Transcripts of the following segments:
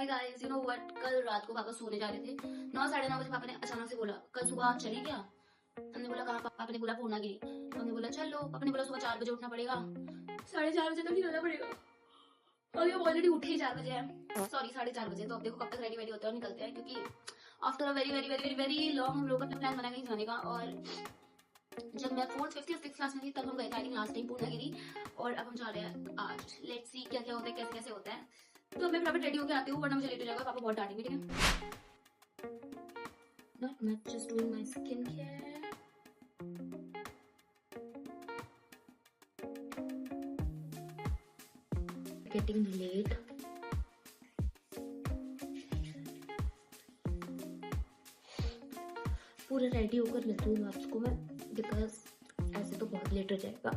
Hi guys, you know what, कल रात को पापा सोने जा रहे थे। 9 साढ़े 9 बजे पापा ने अचानक से बोला कल सुबह आप चले क्या। हमने बोला कहाँ। पापा ने बोला पूर्णागिरी। हमने बोला चलो। पापा ने बोला सुबह 4 बजे उठना पड़ेगा, 4:30 बजे तक नहीं रहना पड़ेगा। और ये ऑलरेडी उठे ही 4 बजे है, सॉरी 4:30 बजे। तो अब देखो कब तक रेडी वेडी होते हैं और निकलते हैं, क्योंकि after a very very very very very long हम लोग अपना प्लान बना कहीं जाने का। और जब मैं 4th 5th या 6th क्लास में थी तब हम गए थे I think last time Purnagiri, और अब हम जा रहे हैं आज। लेट्स सी क्या क्या होता है, कैसे कैसे होता है। तो मैं फटाफट रेडी होकर आती हूँ, वरना मुझे लेट हो जाएगा, पापा बहुत डांटेंगे। ठीक है, not much, just doing my skin care. Getting late. पूरा रेडी होकर लेती हूँ रात को मैं, बिकॉज ऐसे तो बहुत लेट हो जाएगा।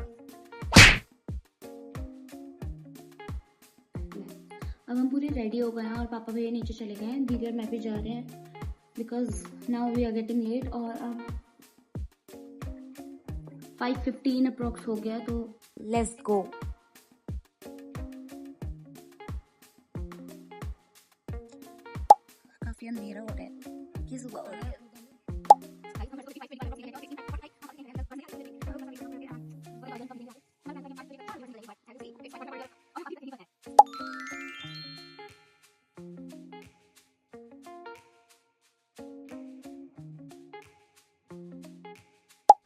अब हम पूरे रेडी हो गए हैं और पापा भैया नीचे चले गए हैं, दीदी और मैं भी जा रहे हैं, because now we are getting late. और अब 5:15 अप्रोक्स हो गया, तो लेट्स गो। काफी अंधेरा हो रहा है कि सुबह हो रहा है।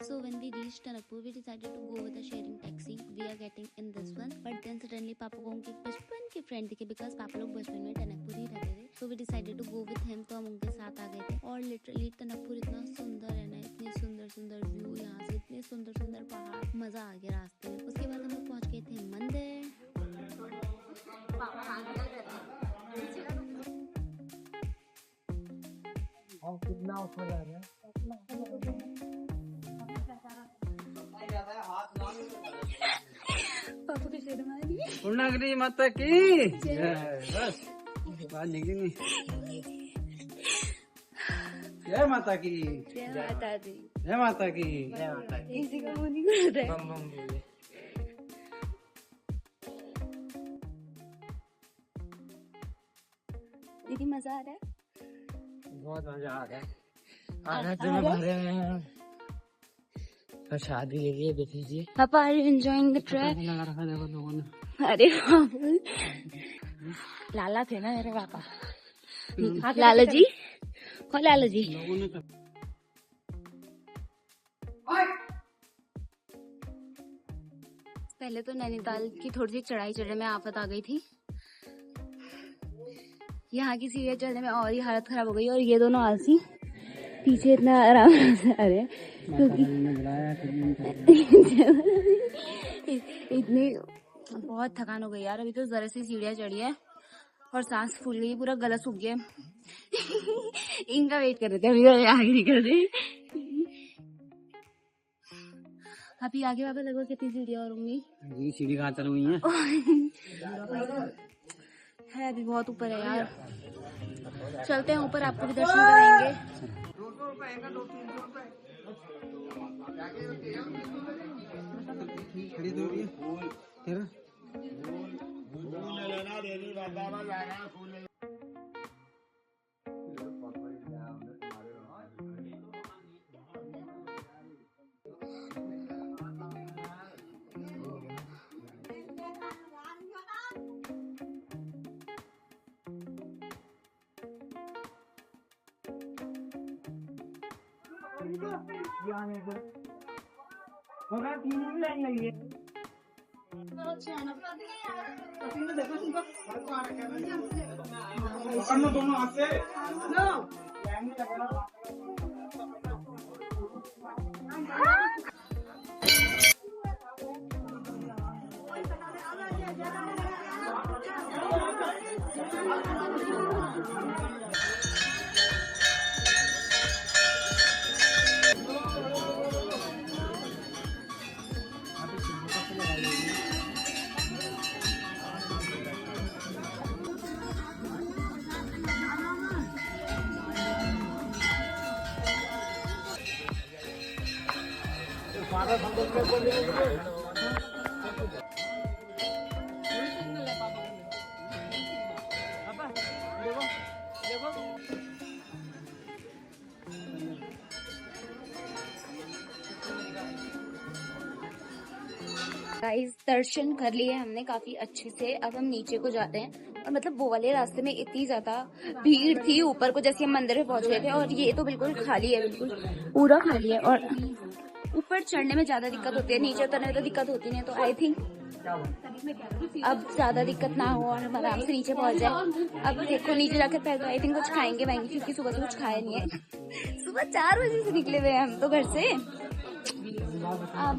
So when we reached Tanakpur, we decided to go with a sharing taxi. We are getting in this one, but then suddenly पापा को उनके बचपन के फ्रेंड दिखे, because पापा लोग बचपन में टनकपुर ही रहते थे। So we decided to go with him, तो हम उनके साथ आ गए थे। और लिटरली टनकपुर इतना सुंदर है ना, इतने सुंदर सुंदर व्यू यहाँ से, इतने सुंदर सुंदर पहाड़, मजा आ गया रास्ते में। उसके बाद हम लोग पहुँच गए थे मंदिर। कितना ऊपर जा रहे हैं। पूर्णागिरी माता की बस बात निकली। जय माता की, जय माता दी, जय माता की, जय माता की। इसी का मुंह नहीं कर रहा है। बम बम बोले। दीदी मजा आ रहा है, बहुत मजा आ रहा है। आनंद में भरे हैं। शादी के लिए देख लीजिए। पापा are you enjoying the trip? लगा रखा देखो लोगों ने। अरे लाला थे ना मेरे पापा। लाला जी, कौन लाला जी? लोगों ने पहले तो नैनीताल की थोड़ी सी चढ़ाई चढ़ने में आफत आ गई थी। यहाँ की सीढ़ियाँ चढ़ने में और ही हालत खराब हो गई। और ये दोनों आलसी पीछे इतना आराम से आ रहे हैं, क्योंकि इतनी बहुत थकान हो गई यार। अभी तो जरा सी सीढ़ियाँ चढ़ी है और सांस फूल गई, पूरा गला सूख गया। इनका वेट कर रहे थे, अभी आगे निकल रहे। अभी आगे वापस लगभग कितनी सीढ़ियाँ और होंगी? सीढ़ी कहाँ चल हुई है अभी बहुत ऊपर है यार। चलते हैं ऊपर, आपको भी दर्शन कराएंगे। खरीद हो रही है होगा। 3 लाइन लगी है। दोनों हाथ से गाइस दर्शन कर लिए हमने काफी अच्छे से। अब हम नीचे को जाते हैं और मतलब वो वाले रास्ते में इतनी ज्यादा भीड़ थी ऊपर को, जैसे हम मंदिर में पहुंच गए थे और ये तो बिल्कुल खाली है, बिल्कुल पूरा खाली है। और ऊपर चढ़ने में ज्यादा दिक्कत होती है, नीचे उतरने में तो दिक्कत होती नहीं है। तो आई थिंक अब ज्यादा दिक्कत ना हो और हम आराम से नीचे पहुंच जाए। अब देखो नीचे जाकर पहले आई थिंक कुछ खाएंगे वाएंगे, क्योंकि सुबह से कुछ खाया नहीं है। सुबह 4 बजे से निकले हुए हैं हम तो घर से। अब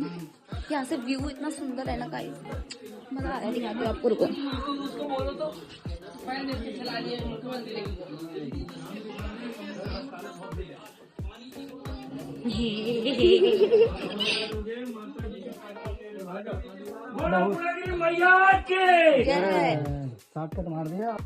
यहाँ से व्यू इतना सुंदर है ना गाइस, मजा आ रहा है। दिखाती हूँ आपको, रुको। शॉर्टकट मार दिया।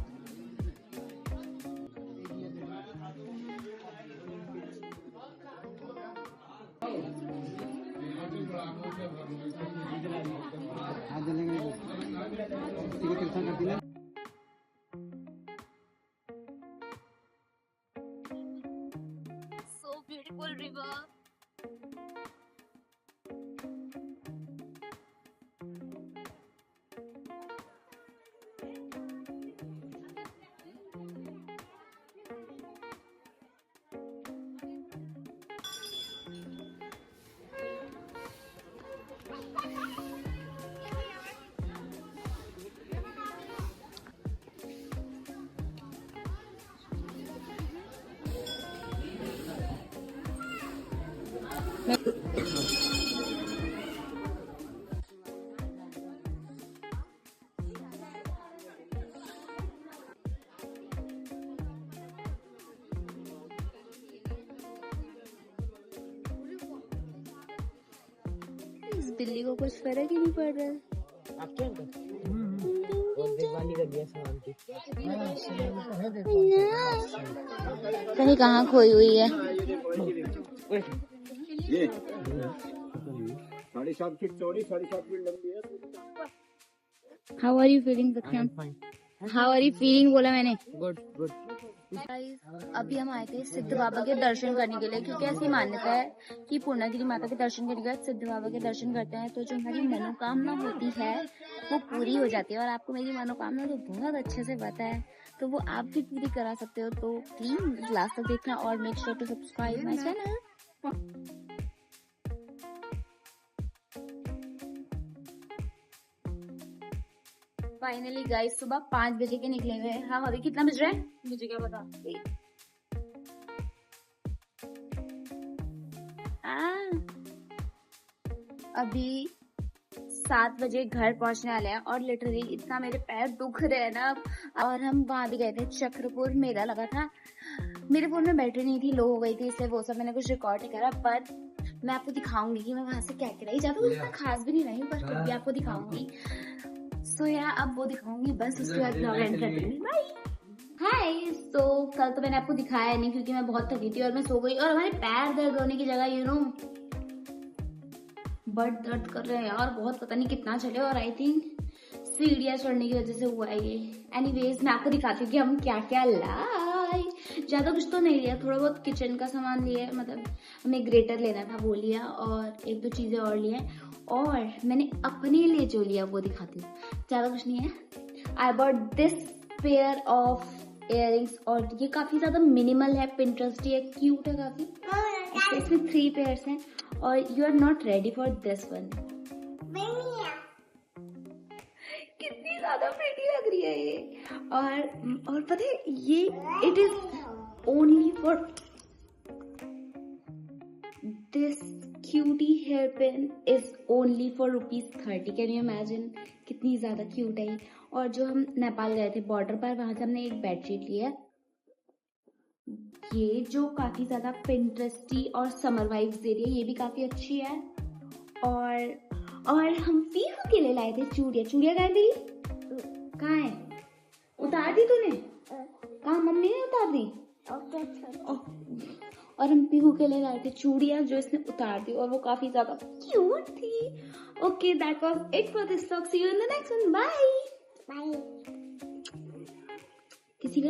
So beautiful river. इस बिल्ली को कुछ फर्क ही नहीं पड़ रहा है। आपके दिवाली कर दिया सामान की। कहीं कहाँ खोई हुई है। ये 7.5 फीट चौड़ी 7.5 फीट लंबी है। हाउ आर यू फीलिंग दक्षिण? हाउ आर यू फीलिंग बोला मैंने। Good good. अभी हम आए थे सिद्ध बाबा के दर्शन करने के लिए, क्योंकि ऐसी मान्यता है कि पूर्णागिरी माता के दर्शन करने के बाद सिद्ध बाबा के दर्शन करते हैं तो जो हमारी मनोकामना होती है वो पूरी हो जाती है। और आपको मेरी मनोकामना तो बहुत अच्छे से पता है, तो वो आप भी पूरी करा सकते हो। तो प्लीज लास्ट तक देखना और make sure to subscribe my channel. Finally guys सुबह 5 बजे के निकले हुए हैं। हाँ अभी कितना बज रहा है मुझे क्या पता। अभी 7 बजे घर पहुंचने वाले हैं और लिटरली इतना मेरे पैर दुख रहे हैं ना। और हम वहां भी गए थे, चक्रपुर मेला लगा था। मेरे फोन में बैटरी नहीं थी, लो हो गई थी, इसलिए वो सब मैंने कुछ रिकॉर्ड नहीं करा। पर मैं आपको दिखाऊंगी कि मैं वहां से क्या क्या ज्यादा कुछ इतना खास भी नहीं रही, पर फिर भी आपको दिखाऊंगी। सो यार अब वो दिखाऊंगी बस, उसके बाद ब्लॉग एंड कर दूंगी। बाय। हाय। सो कल तो मैंने आपको दिखाया नहीं क्योंकि मैं बहुत थकी थी और मैं सो गई। और हमारे पैर दर्द होने की जगह यू नो बट दर्द कर रहे हैं यार बहुत, पता नहीं कितना चले। और आई थिंक सीढ़ियाँ चढ़ने की वजह से हुआ है ये। एनीवेज मैं आपको दिखाती हूँ कि हम क्या क्या लाए। ज्यादा कुछ तो नहीं लिया, थोड़ा बहुत किचन का सामान लिया, मतलब हमें ग्रेटर लेना था वो लिया और 1-2 चीजें और लिए। और मैंने अपने लिए जो लिया वो दिखाती हूँ, ज्यादा कुछ नहीं है। I bought this pair of earrings और ये काफी ज्यादा मिनिमल है, पिंटरेस्टी है, क्यूट है काफी। इसमें 3 पेयर्स हैं और you are not ready for this one. कितनी ज्यादा प्रेटी लग रही है ये। और पता है ये it is only for this cutie hair pin is only for ₹30। Can you imagine कितनी ज्यादा क्यूट है ये। और जो हम नेपाल गए थे बॉर्डर पर, वहां से हमने एक बेडशीट ली है, ये जो काफी ज्यादा पिंटरेस्टी और समर वाइब्स दे रही है, ये भी काफी अच्छी है। और हम पीहू के लिए लाए थे चूड़िया। चूड़िया कहाँ दी? कहाँ है? उतार दी तूने? कहाँ मम्मी ने उतार दी? और हम पीहू के लिए लाए थे चूड़िया जो इसने उतार दी और वो काफी ज्यादा क्यूट थी। Okay that was it for this vlog. See you in the next one. Bye bye. किसी का